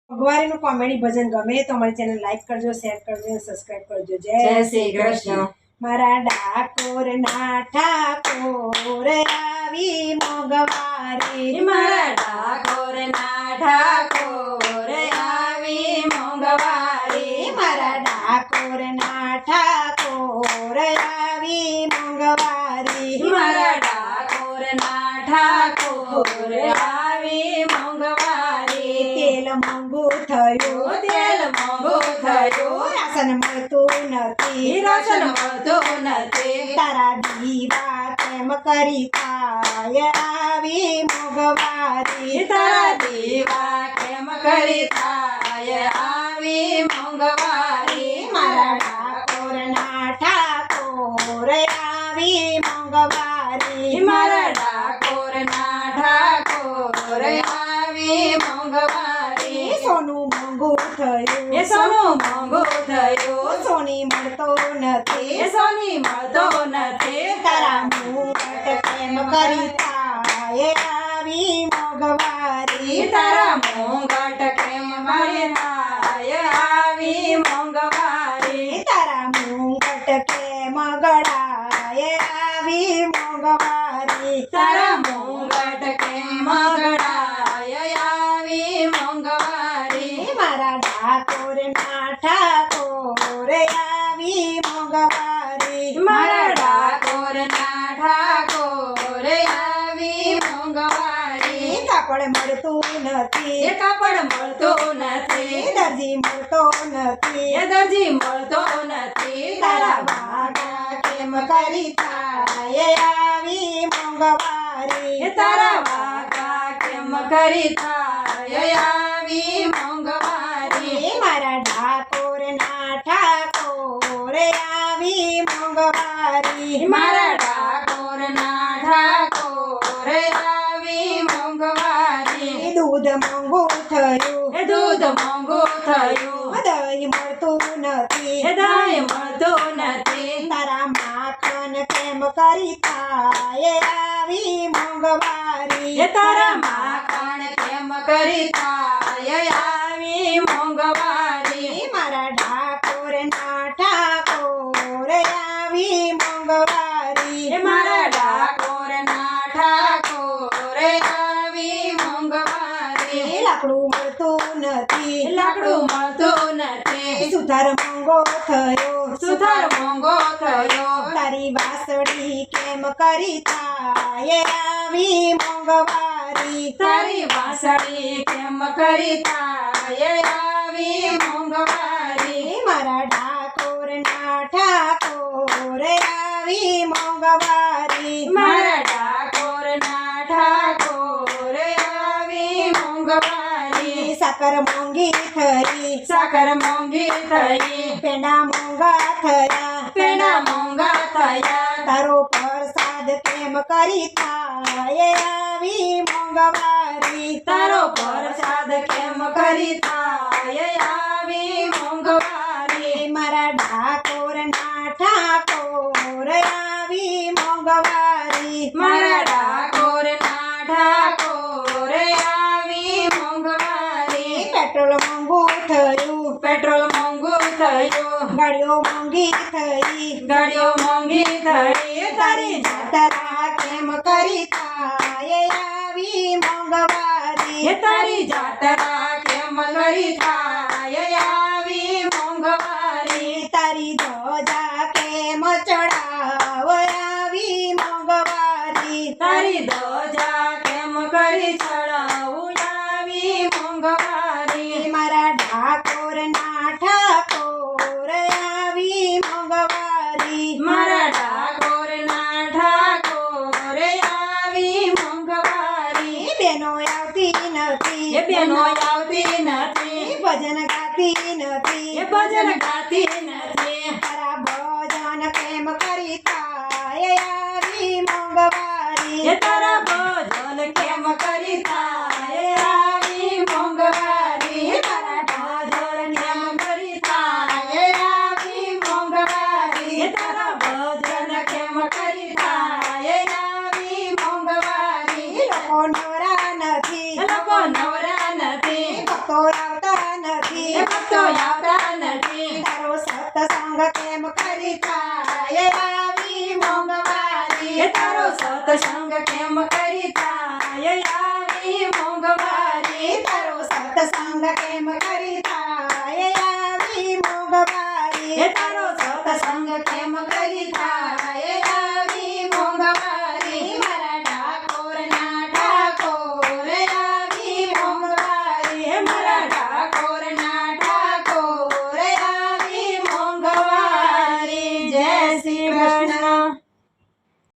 મોંઘવારીનું comedy ભજન ગમે તો અમારી ચેનલ લાઈક કરજો, શેર કરજો અને સબસ્ક્રાઇબ કરજો. જય શ્રી કૃષ્ણ. મારા ડાકોરના ઠાકોર આવી મોંઘવારી, મારા ડાકોરના ઠાકોર આવી મોંઘવારી, મારા ડાકોરના ઠાકોર આવી મોંઘવારી, મારા ડાકોરના ઠાકોર આવી મોંઘવારી. તેલ મોંઘું થયું, તેલ મોંઘું થયું, રાશન મળતું નથી, રાશન મળતું નથી. તારા દીવા કેમ કરી થાય આવી મોંઘવારી, તારા દીવા કેમ કરી થાય આવી મોંઘવારી. મારા ડાકોરના ઠાકોર આવી મોંઘવારી, મારા ડાકોરના ઠાકોર આવી મોંઘવારી. સોનું મોંઘું થયું, એ સોનું મોંઘું થયું, સોની મળતો નથી, સોની મળતો નથી. તારા મુકટ કેમ કરી થાય આવી મોંઘવારી, તારા મોંઘટ કેમ મારી થાય આવી મોંઘવારી. તારા મુકટ કેમ ગળાય આવી મોંઘવારી, તારા મોંઘટ કેમ ગળાય આવી મોંઘવારી. મારા ડાકોરના ઠાકોર આવી મોંઘવારી, મારા ડાકોરના ઠાકોર આવી મોંઘવારી. કાપડ મળતું નથી, એ કાપડ મળતો નથી, દરજી મળતો નથી, એ દરજી મળતો નથી. તારા વાગા કેમ કરી થાય આવી મોંઘવારી, એ તારા વાગા કેમ કરી થાય આવી મોંઘવારી. મારા ડાકોરના ઠાકોર આવી મોંઘવારી, મારા ડાકોરના ઠાકોર આવી મોંઘવારી. દૂધ મોંઘું થયું, એ દૂધ મોંઘું થયું, દહીં મળતું નથી, એ દહીં મળતું નથી. તારા માખણ કેમ કરી થાય આવી મોંઘવારી, એ તારા માખણ કેમ કરી થાય આવી મોંઘવારી. મારા ડાકોરના ઠાકોર આવી મોંઘવારી, એ મારા ડાકોરના ઠાકોર આવી મોંઘવારી. લાકડું મળતું નથી, લાકડું મળતું નથી, સુધાર મોંઘો થયો, સુથાર મોંઘો થયો. તારી વાસળી કેમ કરી થાય આવી મોંઘવારી, તારી વાસળી કેમ કરી થાય આવી મોંઘવારી. મારા ડાકોરના ઠાકોર આવી મોંઘવારી, મારા ડાકોરના ઠાકોર આવી મોંઘવારી. સાકર મોંઘી થઈ, સાકર મોંઘી થઈ, પેંડા મોંઘા થયા, પેંડા મોંઘા થયા. તારો પ્રસાદ કેમ કરી થાય આવી મોંઘવારી, તારો પ્રસાદ કેમ કરી થાય આવી મોંઘવારી. મારા ડાકોરના ઠાકોર આવી મોંઘવારી, મારા ડાકોરના ઠાકોર આવી મોંઘવારી. પેટ્રોલ મોંઘું થયું, પેટ્રોલ મોંઘું થયું, ગાડીઓ મોંઘી થઈ, ગાડીઓ મોંઘી થઈ. તારી જાત્રા કેમ કરી થાય આવી મોંઘવારી, એ તારી જાત્રા કેમ કરી થાય આવી મોંઘવારી. તારી ધજા કેમ ચડાવ આવી મોંઘવારી, તારી ધજા કેમ કરી ચડાવું આવી મોંઘવારી. મારા ડાકોરના ઠાકોર આવી મોંઘવારી, મારા ડાકોરના ઠાકોર આવી મોંઘવારી. બેનો આવતી નથી, એ બેનો આવતી નથી, ભજન ગાતી નથી, એ ભજન ગાતી નથી. તારા ભજન કેમ કરી થાય આવી મોંઘવારી, એ તારા ભજન કેમ કરી થાય આવી મોંઘવારી. તારા ભજન કેમ કરી થાય આવી મોંઘવારી. એ તારા ભજન કેમ કરી થાય આવી મોંઘવારી. લોકો નવરા નથી, લોકો નવરા નથી, ભક્તો આવતા એ ભક્તો આવતા નથી તારો સત્સંગ કેમ કરી થાય આવી મોંઘવારી એ તારો સત્સંગ કેમ કરી થાય આવી મોંઘવારી તારો સત્સંગ કેમ કરી થાય આવી મોંઘવારી એ તારો સત્સંગ કેમ કરી થાય